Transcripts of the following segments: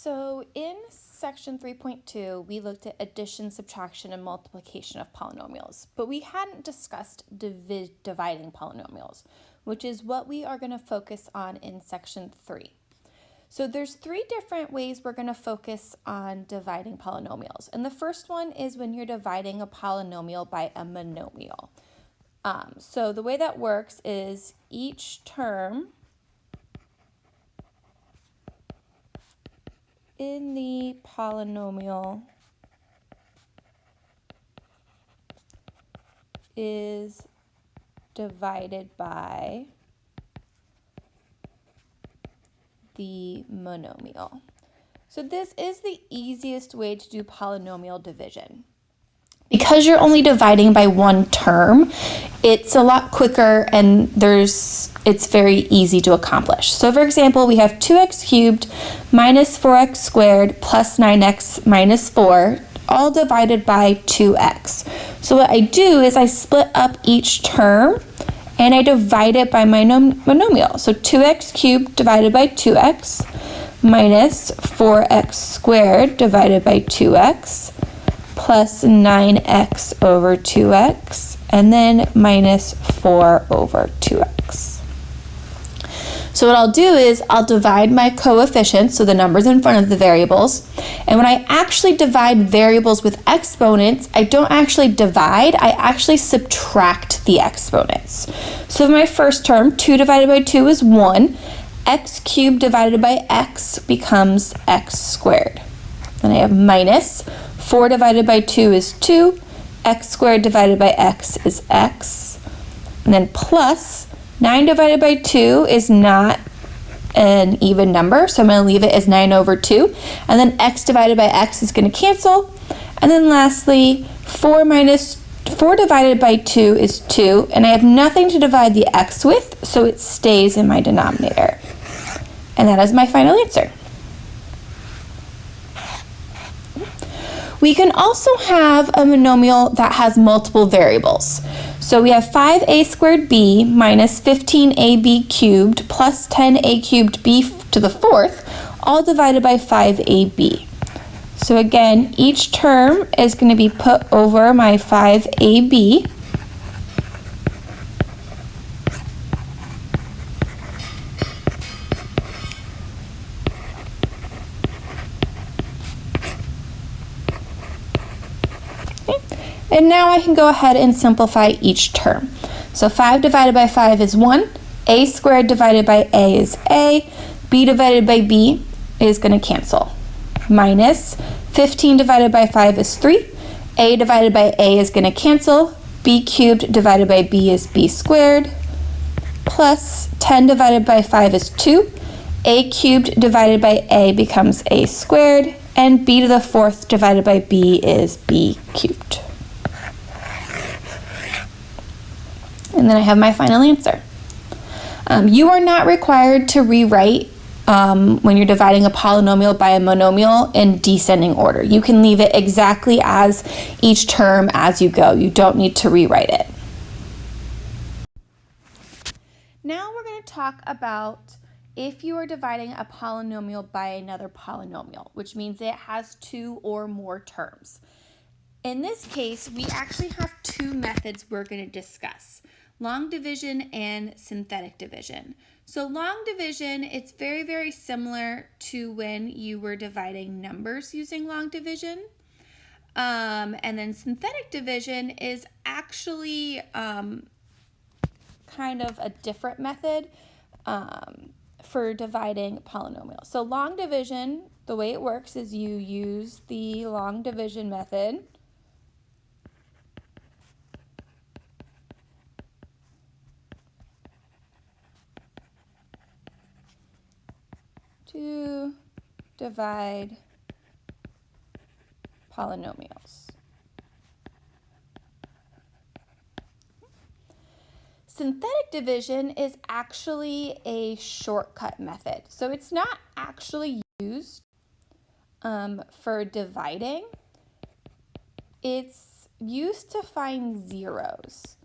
So in section 3.2, we looked at addition, subtraction, and multiplication of polynomials, but we hadn't discussed dividing polynomials, which is what we are going to focus on in section 3. So there's 3 different ways we're going to focus on dividing polynomials. And the first one is when you're dividing a polynomial by a monomial. So the way that works is each term in the polynomial is divided by the monomial. So this is the easiest way to do polynomial division. Because you're only dividing by one term, it's a lot quicker and it's very easy to accomplish. So for example, we have 2x cubed minus 4x squared plus 9x minus 4, all divided by 2x. So what I do is I split up each term and I divide it by my monomial. So 2x cubed divided by 2x minus 4x squared divided by 2x plus 9x over 2x, and then minus 4 over 2x. So what I'll do is I'll divide my coefficients, so the numbers in front of the variables, and when I actually divide variables with exponents, I don't actually divide, I actually subtract the exponents. So my first term, 2 divided by 2 is 1, x cubed divided by x becomes x squared. Then I have minus 4 divided by 2 is 2, x squared divided by x is x, and then plus 9 divided by 2 is not an even number, so I'm going to leave it as 9 over 2, and then x divided by x is going to cancel, and then lastly 4 divided by 2 is 2, and I have nothing to divide the x with, so it stays in my denominator. And that is my final answer. We can also have a monomial that has multiple variables. So we have 5a squared b minus 15ab cubed plus 10a cubed b to the fourth, all divided by 5ab. So again, each term is going to be put over my 5ab. And now I can go ahead and simplify each term. So 5 divided by 5 is 1, a squared divided by a is a, b divided by b is going to cancel. Minus 15 divided by 5 is 3, a divided by a is going to cancel, b cubed divided by b is b squared, plus 10 divided by 5 is 2, a cubed divided by a becomes a squared, and b to the fourth divided by b is b cubed. And then I have my final answer. You are not required to rewrite when you're dividing a polynomial by a monomial in descending order. You can leave it exactly as each term as you go. You don't need to rewrite it. Now we're going to talk about if you are dividing a polynomial by another polynomial, which means it has 2 or more terms. In this case, we actually have 2 methods we're going to discuss: long division and synthetic division. So long division, it's very, very similar to when you were dividing numbers using long division. And then synthetic division is actually kind of a different method for dividing polynomials. So long division, the way it works is you use the long division method to divide polynomials. Synthetic division is actually a shortcut method. So it's not actually used for dividing. It's used to find zeros,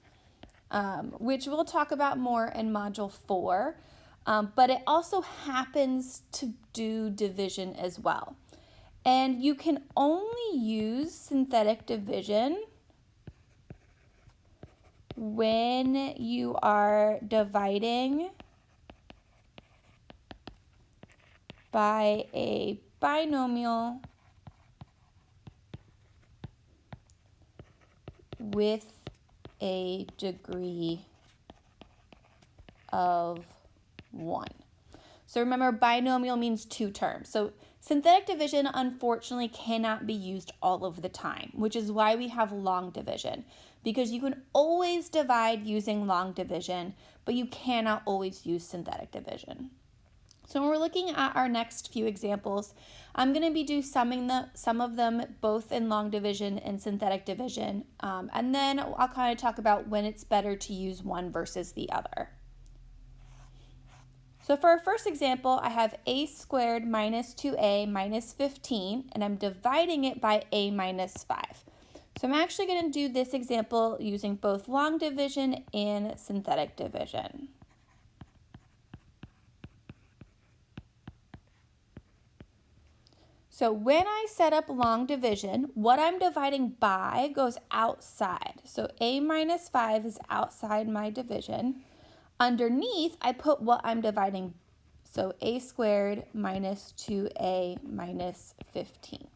which we'll talk about more in Module 4. but it also happens to do division as well. And you can only use synthetic division when you are dividing by a binomial with a degree of 1. So remember, binomial means 2 terms. So synthetic division unfortunately cannot be used all of the time, which is why we have long division, because you can always divide using long division, but you cannot always use synthetic division. So when we're looking at our next few examples, I'm going to be some of them both in long division and synthetic division, and then I'll kind of talk about when it's better to use one versus the other. So for our first example, I have a squared minus 2a minus 15, and I'm dividing it by a minus 5. So I'm actually going to do this example using both long division and synthetic division. So when I set up long division, what I'm dividing by goes outside. So a minus 5 is outside my division. Underneath, I put what I'm dividing. So a squared minus 2a minus 15.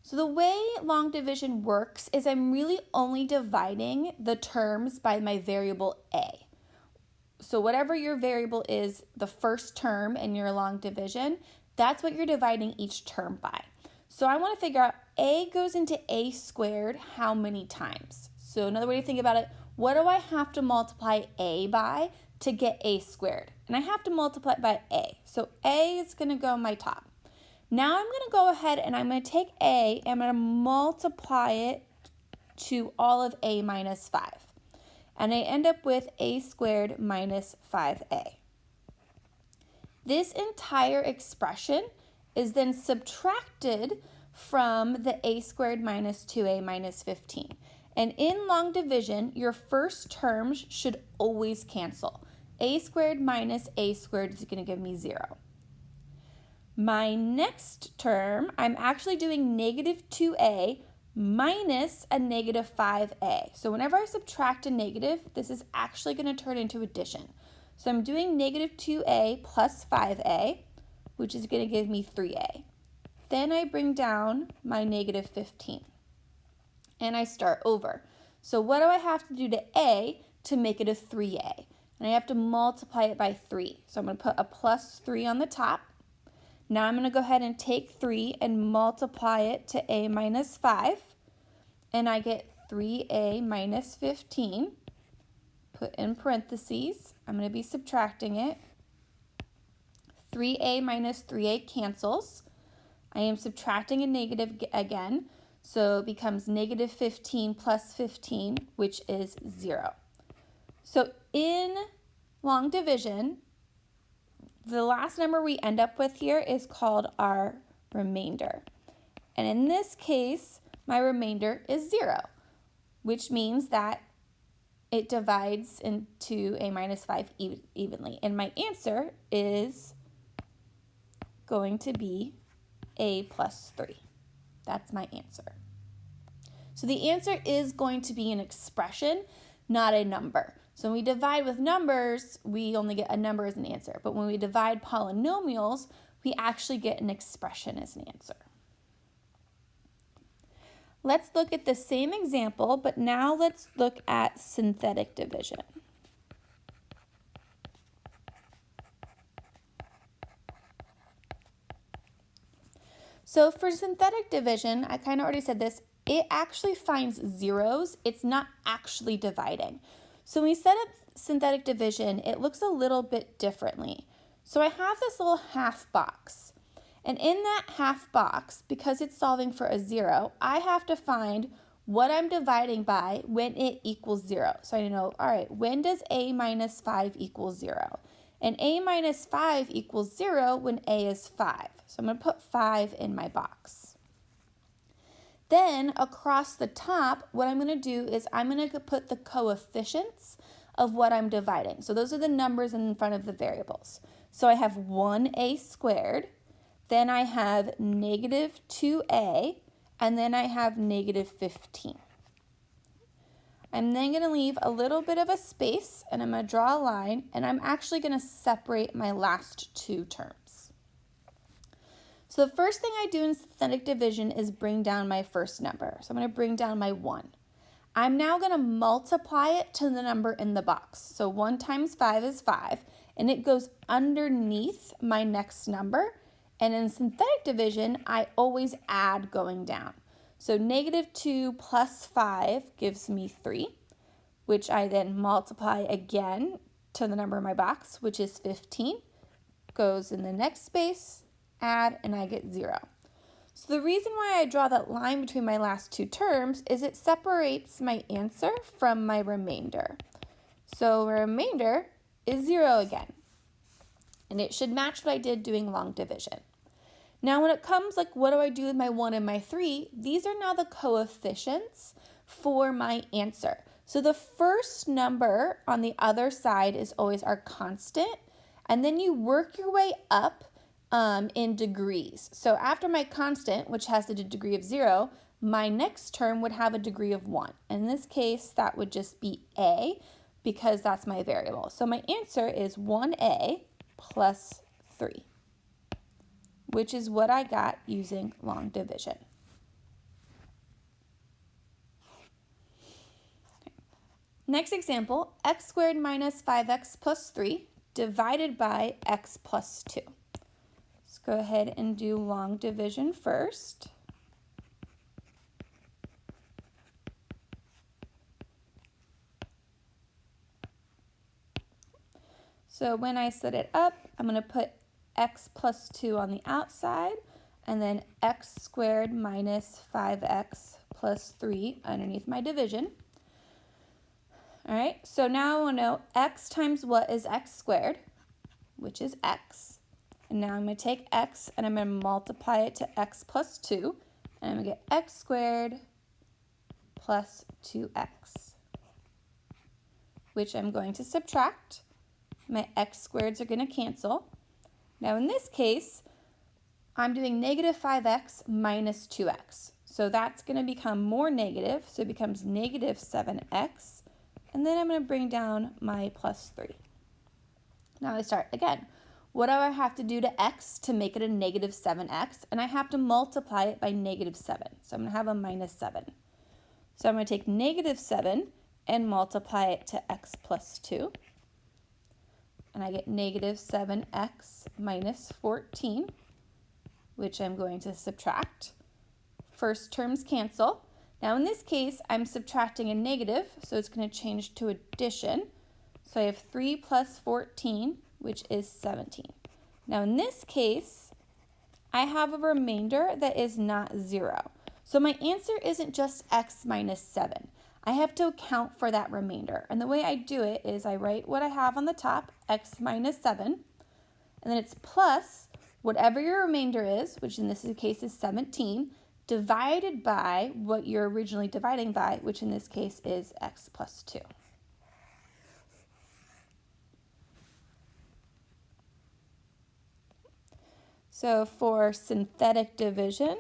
So the way long division works is I'm really only dividing the terms by my variable a. So whatever your variable is, the first term in your long division, that's what you're dividing each term by. So I want to figure out a goes into a squared how many times. So another way to think about it, what do I have to multiply a by to get a squared? And I have to multiply it by a. So a is going to go on my top. Now I'm going to go ahead and I'm going to take a and I'm going to multiply it to all of a minus 5. And I end up with a squared minus 5a. This entire expression is then subtracted from the a squared minus 2a minus 15. And in long division, your first terms should always cancel. A squared minus a squared is going to give me 0. My next term, I'm actually doing negative 2a minus a negative 5a. So whenever I subtract a negative, this is actually going to turn into addition. So I'm doing negative 2a plus 5a, which is going to give me 3a. Then I bring down my negative 15, and I start over. So what do I have to do to a to make it a 3a? And I have to multiply it by 3. So I'm going to put a plus 3 on the top. Now I'm going to go ahead and take 3 and multiply it to a minus 5, and I get 3a minus 15. Put in parentheses, I'm going to be subtracting it. 3a minus 3a cancels. I am subtracting a negative again, so it becomes negative 15 plus 15, which is 0. So in long division, the last number we end up with here is called our remainder. And in this case, my remainder is 0, which means that it divides into a minus 5 evenly. And my answer is going to be a plus 3. That's my answer. So the answer is going to be an expression, not a number. So when we divide with numbers, we only get a number as an answer. But when we divide polynomials, we actually get an expression as an answer. Let's look at the same example, but now let's look at synthetic division. So for synthetic division, I kind of already said this, it actually finds zeros. It's not actually dividing. So when we set up synthetic division, it looks a little bit differently. So I have this little half box. And in that half box, because it's solving for a 0, I have to find what I'm dividing by when it equals 0. So I know, all right, when does a minus 5 equal 0? And a minus 5 equals 0 when a is 5. So I'm going to put 5 in my box. Then across the top, what I'm going to do is I'm going to put the coefficients of what I'm dividing. So those are the numbers in front of the variables. So I have 1a squared, then I have negative 2a, and then I have negative 15. I'm then going to leave a little bit of a space, and I'm going to draw a line, and I'm actually going to separate my last two terms. So the first thing I do in synthetic division is bring down my first number. So I'm going to bring down my 1. I'm now going to multiply it to the number in the box. So 1 times 5 is 5, and it goes underneath my next number. And in synthetic division, I always add going down. So negative 2 plus 5 gives me 3, which I then multiply again to the number in my box, which is 15. Goes in the next space, add, and I get 0. So the reason why I draw that line between my last two terms is it separates my answer from my remainder. So remainder is 0 again. And it should match what I did doing long division. Now when it comes like what do I do with my 1 and my 3, these are now the coefficients for my answer. So the first number on the other side is always our constant, and then you work your way up in degrees. So after my constant, which has the degree of 0, my next term would have a degree of 1. In this case, that would just be a, because that's my variable. So my answer is 1a plus 3. Which is what I got using long division. Okay. Next example, x squared minus 5x plus 3 divided by x plus 2. Let's go ahead and do long division first. So when I set it up, I'm going to put x plus 2 on the outside, and then x squared minus 5x plus 3 underneath my division. All right, so now I want to know x times what is x squared, which is x. And now I'm going to take x and I'm going to multiply it to x plus 2, and I'm going to get x squared plus 2x, which I'm going to subtract. My x squareds are going to cancel. Now in this case, I'm doing negative 5x minus 2x. So that's going to become more negative, so it becomes negative 7x. And then I'm going to bring down my plus 3. Now I start again. What do I have to do to x to make it a negative 7x? And I have to multiply it by negative 7. So I'm going to have a minus 7. So I'm going to take negative 7 and multiply it to x plus 2. And I get negative 7x minus 14, which I'm going to subtract. First terms cancel. Now in this case, I'm subtracting a negative, so it's going to change to addition. So I have 3 plus 14, which is 17. Now in this case, I have a remainder that is not 0. So my answer isn't just x minus 7. I have to account for that remainder. And the way I do it is I write what I have on the top, x minus 7, and then it's plus whatever your remainder is, which in this case is 17, divided by what you're originally dividing by, which in this case is x plus 2. So for synthetic division,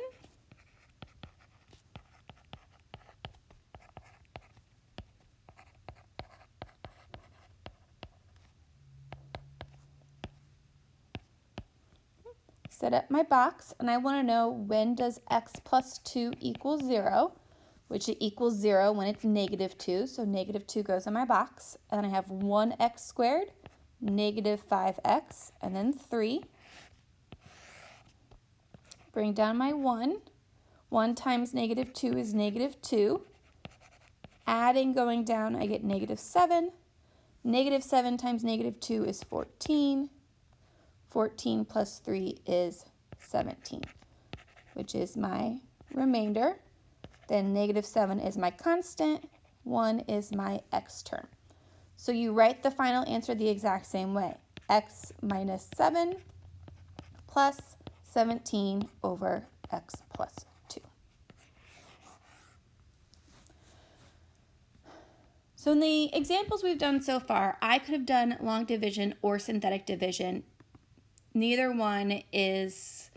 set up my box, and I want to know when does x plus 2 equal 0, which it equals 0 when it's negative 2, so negative 2 goes in my box, and I have 1x squared, negative 5x, and then 3. Bring down my 1. 1 times negative 2 is negative 2. Adding, going down, I get negative 7. Negative 7 times negative 2 is 14. 14 plus 3 is 17, which is my remainder. Then negative 7 is my constant. 1 is my x term. So you write the final answer the exact same way. X minus 7 plus 17 over x plus 2. So in the examples we've done so far, I could have done long division or synthetic division. Neither one is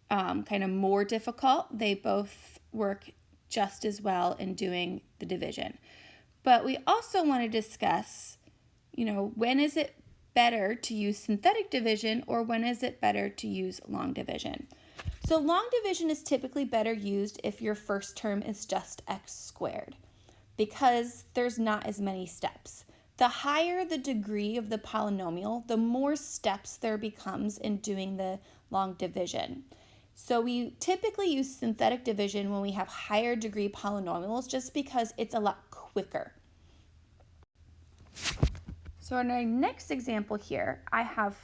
kind of more difficult. They both work just as well in doing the division. But we also want to discuss, when is it better to use synthetic division or when is it better to use long division? So long division is typically better used if your first term is just x squared because there's not as many steps. The higher the degree of the polynomial, the more steps there becomes in doing the long division. So we typically use synthetic division when we have higher degree polynomials just because it's a lot quicker. So in our next example here, I have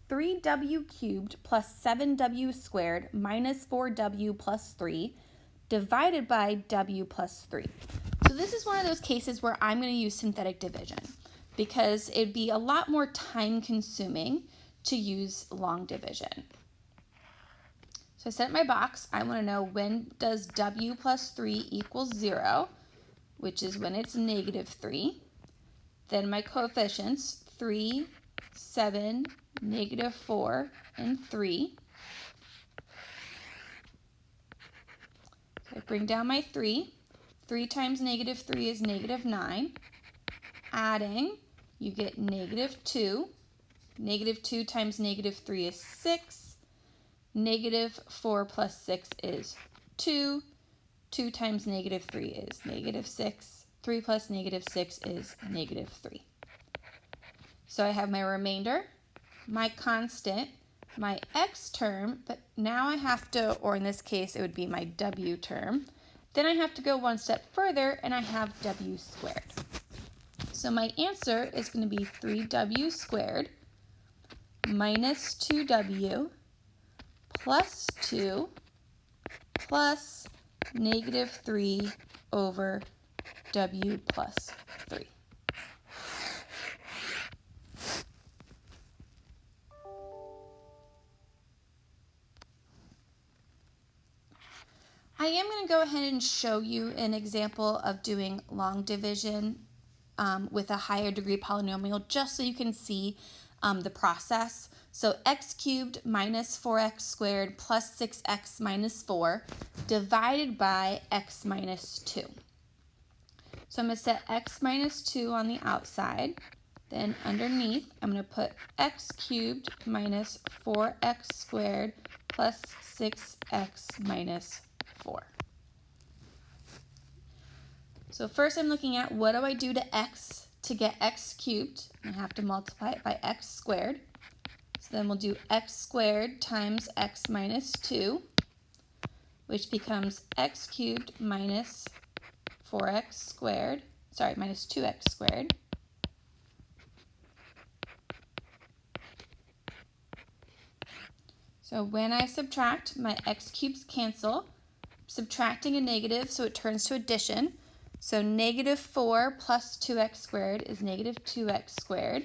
3w cubed plus 7w squared minus 4w plus 3 divided by w plus 3. So this is one of those cases where I'm going to use synthetic division because it'd be a lot more time consuming to use long division. So I set my box. I want to know when does w plus 3 equal 0, which is when it's negative 3. Then my coefficients, 3, 7, negative 4, and 3. So I bring down my 3. 3 times negative 3 is negative 9. Adding, you get negative 2. Negative 2 times negative 3 is 6. Negative 4 plus 6 is 2. 2 times negative 3 is negative 6. 3 plus negative 6 is negative 3. So I have my remainder, my constant, my x term, but now I have to, or in this case it would be my w term. Then I have to go one step further and I have w squared. So my answer is going to be 3w squared minus 2w plus 2 plus negative 3 over w plus 3. I am going to go ahead and show you an example of doing long division with a higher degree polynomial just so you can see the process. So x cubed minus 4x squared plus 6x minus 4 divided by x minus 2. So I'm going to set x minus 2 on the outside. Then underneath, I'm going to put x cubed minus 4x squared plus 6x minus 4. So first I'm looking at what do I do to x to get x cubed? I have to multiply it by x squared. So then we'll do x squared times x minus 2, which becomes x cubed minus 4x squared, minus 2x squared. So when I subtract, my x cubes cancel. Subtracting a negative, so it turns to addition. So negative 4 plus 2x squared is negative 2x squared.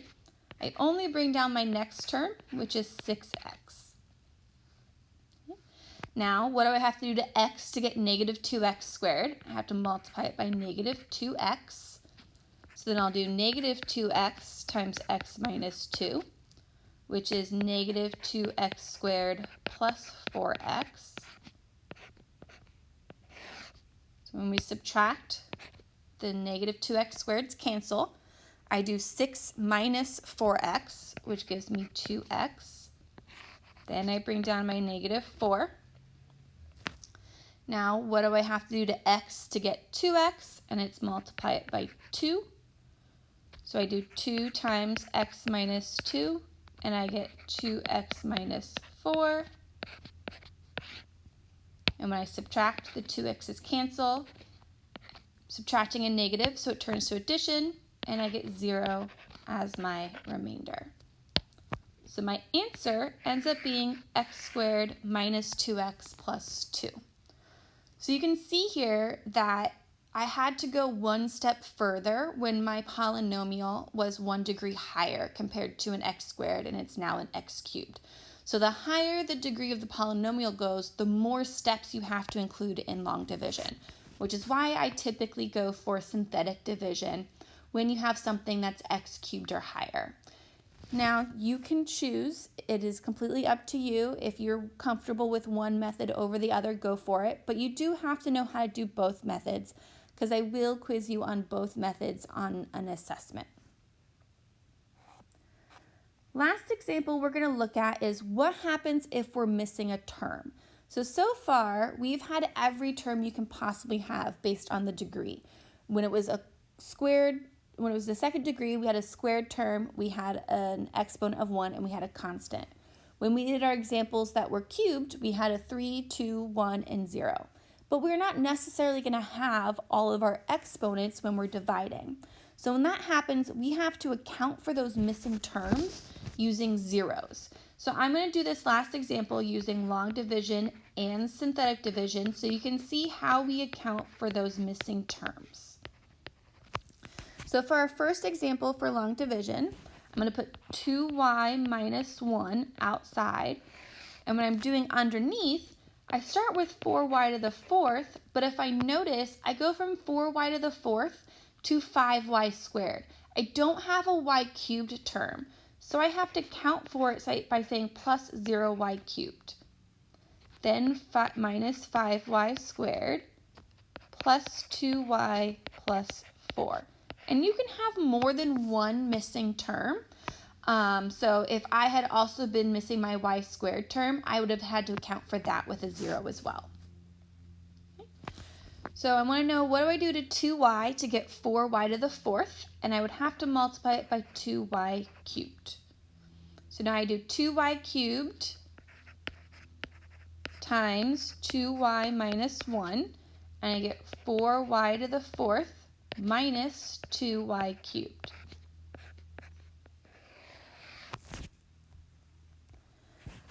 I only bring down my next term, which is 6x. Now, what do I have to do to x to get negative 2x squared? I have to multiply it by negative 2x. So then I'll do negative 2x times x minus 2, which is negative 2x squared plus 4x. So when we subtract, the negative 2x squareds cancel. I do 6 minus 4x, which gives me 2x. Then I bring down my negative 4. Now, what do I have to do to x to get 2x? And it's multiply it by 2. So I do 2 times x minus 2, and I get 2x minus 4. And when I subtract, the 2x's cancel. Subtracting a negative, so it turns to addition, and I get 0 as my remainder. So my answer ends up being x squared minus 2x plus 2. So you can see here that I had to go one step further when my polynomial was 1 degree higher compared to an x squared, and it's now an x cubed. So the higher the degree of the polynomial goes, the more steps you have to include in long division. which is why I typically go for synthetic division when you have something that's x cubed or higher. Now, you can choose. It is completely up to you. If you're comfortable with one method over the other, go for it. But you do have to know how to do both methods because I will quiz you on both methods on an assessment. Last example we're going to look at is what happens if we're missing a term. So far, we've had every term you can possibly have based on the degree. When it was the second degree, we had a squared term, we had an exponent of 1, and we had a constant. When we did our examples that were cubed, we had a 3, 2, 1, and 0. But we're not necessarily going to have all of our exponents when we're dividing. So when that happens, we have to account for those missing terms using zeros. So I'm going to do this last example using long division and synthetic division so you can see how we account for those missing terms. So for our first example for long division, I'm going to put 2y minus 1 outside. And when I'm doing underneath, I start with 4y to the 4th, but if I notice, I go from 4y to the 4th to 5y squared. I don't have a y cubed term, so I have to count for it by saying plus 0y cubed. Then minus 5y squared plus 2y plus 4. And you can have more than one missing term. So if I had also been missing my y squared term, I would have had to account for that with a 0 as well. So I want to know, what do I do to 2y to get 4y to the 4th? And I would have to multiply it by 2y cubed. So now I do 2y cubed times 2y minus 1, and I get 4y to the 4th minus 2y cubed.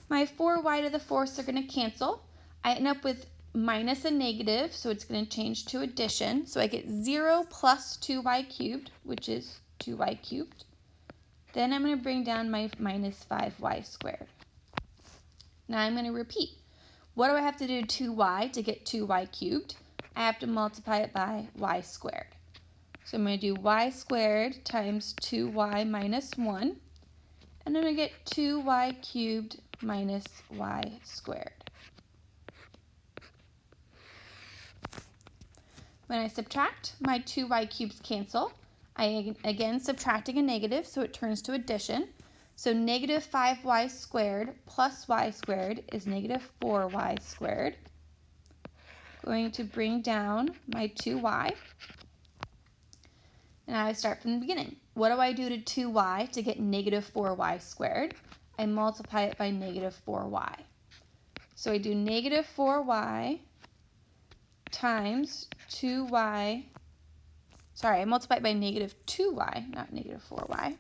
My 4y to the 4th are going to cancel. I end up with minus a negative, so it's going to change to addition. So I get 0 plus 2y cubed, which is 2y cubed. Then I'm going to bring down my minus 5y squared. Now I'm going to repeat. What do I have to do to 2y to get 2y cubed? I have to multiply it by y squared. So I'm going to do y squared times 2y minus 1. And I'm going to get 2y cubed minus y squared. When I subtract, my 2y cubes cancel. I again subtracting a negative, so it turns to addition. So negative 5y squared plus y squared is negative 4y squared. Going to bring down my 2y. And I start from the beginning. What do I do to 2y to get negative 4y squared? I multiply it by negative 4y. So I do negative 4y times 2y. Sorry, I multiply it by negative 2y, not negative 4y.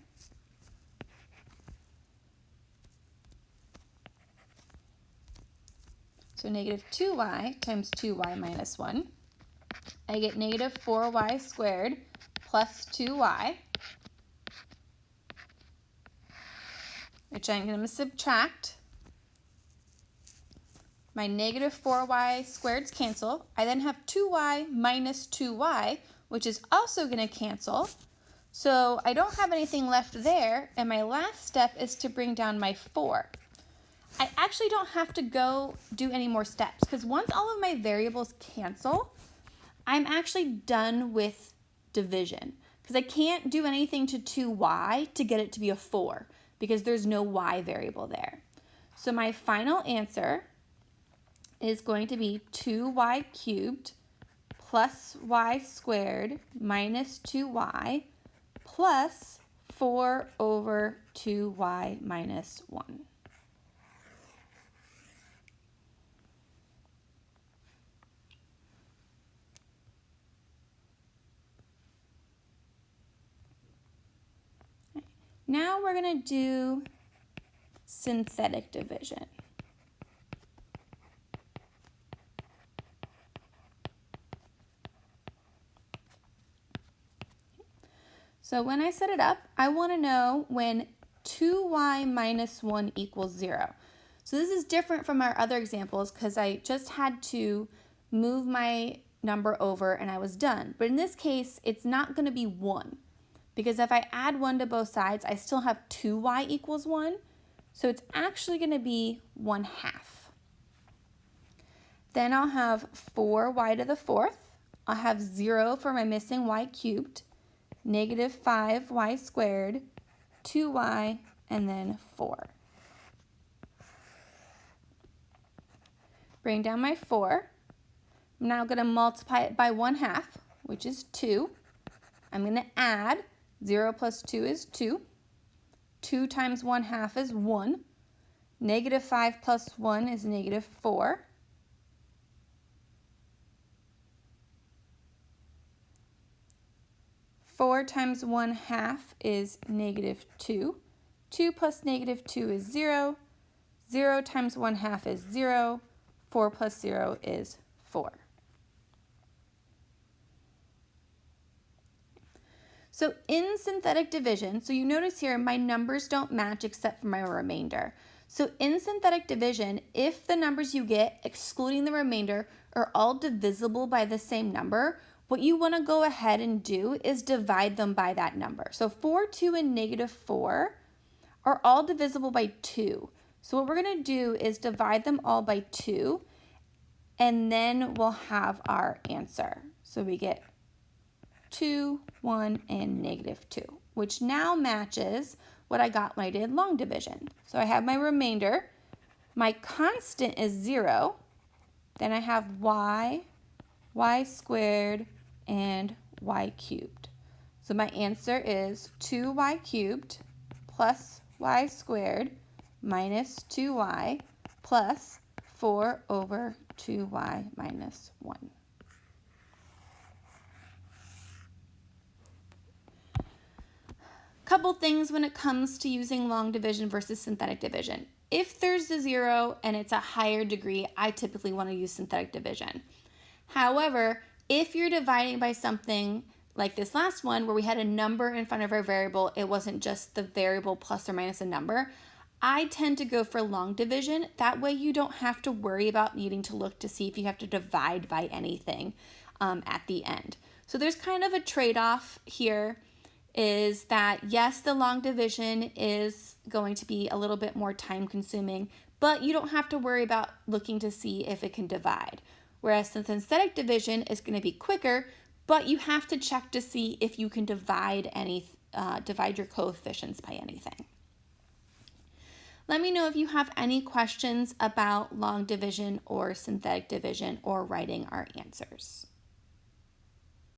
So negative 2y times 2y minus 1. I get negative 4y squared plus 2y, which I'm going to subtract. My negative 4y squareds cancel. I then have 2y minus 2y, which is also going to cancel. So I don't have anything left there, and my last step is to bring down my 4. I actually don't have to go do any more steps because once all of my variables cancel, I'm actually done with division because I can't do anything to 2y to get it to be a 4 because there's no y variable there. So my final answer is going to be 2y cubed plus y squared minus 2y plus 4 over 2y minus 1. Now we're going to do synthetic division. So when I set it up, I want to know when 2y minus 1 equals 0. So this is different from our other examples because I just had to move my number over and I was done. But in this case, it's not going to be 1 because if I add 1 to both sides, I still have 2y equals 1. So it's actually going to be 1/2. Then I'll have 4y to the 4th. I'll have 0 for my missing y cubed, negative 5y squared, 2y, and then 4. Bring down my 4. I'm now going to multiply it by 1/2, which is 2. I'm going to add 0 plus 2 is 2. 2 times 1/2 is 1. Negative 5 plus 1 is negative 4. 4 times 1/2 is negative 2. 2 plus negative 2 is 0. 0 times 1/2 is 0. 4 plus 0 is 4. So in synthetic division, so you notice here my numbers don't match except for my remainder. So in synthetic division, if the numbers you get, excluding the remainder, are all divisible by the same number, what you want to go ahead and do is divide them by that number. So 4, 2, and negative 4 are all divisible by 2. So what we're going to do is divide them all by 2, and then we'll have our answer. So we get 2, 1, and negative 2, which now matches what I got when I did long division. So I have my remainder. My constant is 0. Then I have y squared, and y cubed. So my answer is 2y cubed plus y squared minus 2y plus 4 over 2y minus 1. Couple things when it comes to using long division versus synthetic division. If there's a 0 and it's a higher degree, I typically want to use synthetic division. However, if you're dividing by something like this last one where we had a number in front of our variable, it wasn't just the variable plus or minus a number, I tend to go for long division. That way you don't have to worry about needing to look to see if you have to divide by anything at the end. So there's kind of a trade-off here, is that yes, the long division is going to be a little bit more time consuming, but you don't have to worry about looking to see if it can divide. Whereas the synthetic division is going to be quicker, but you have to check to see if you can divide your coefficients by anything. Let me know if you have any questions about long division or synthetic division or writing our answers.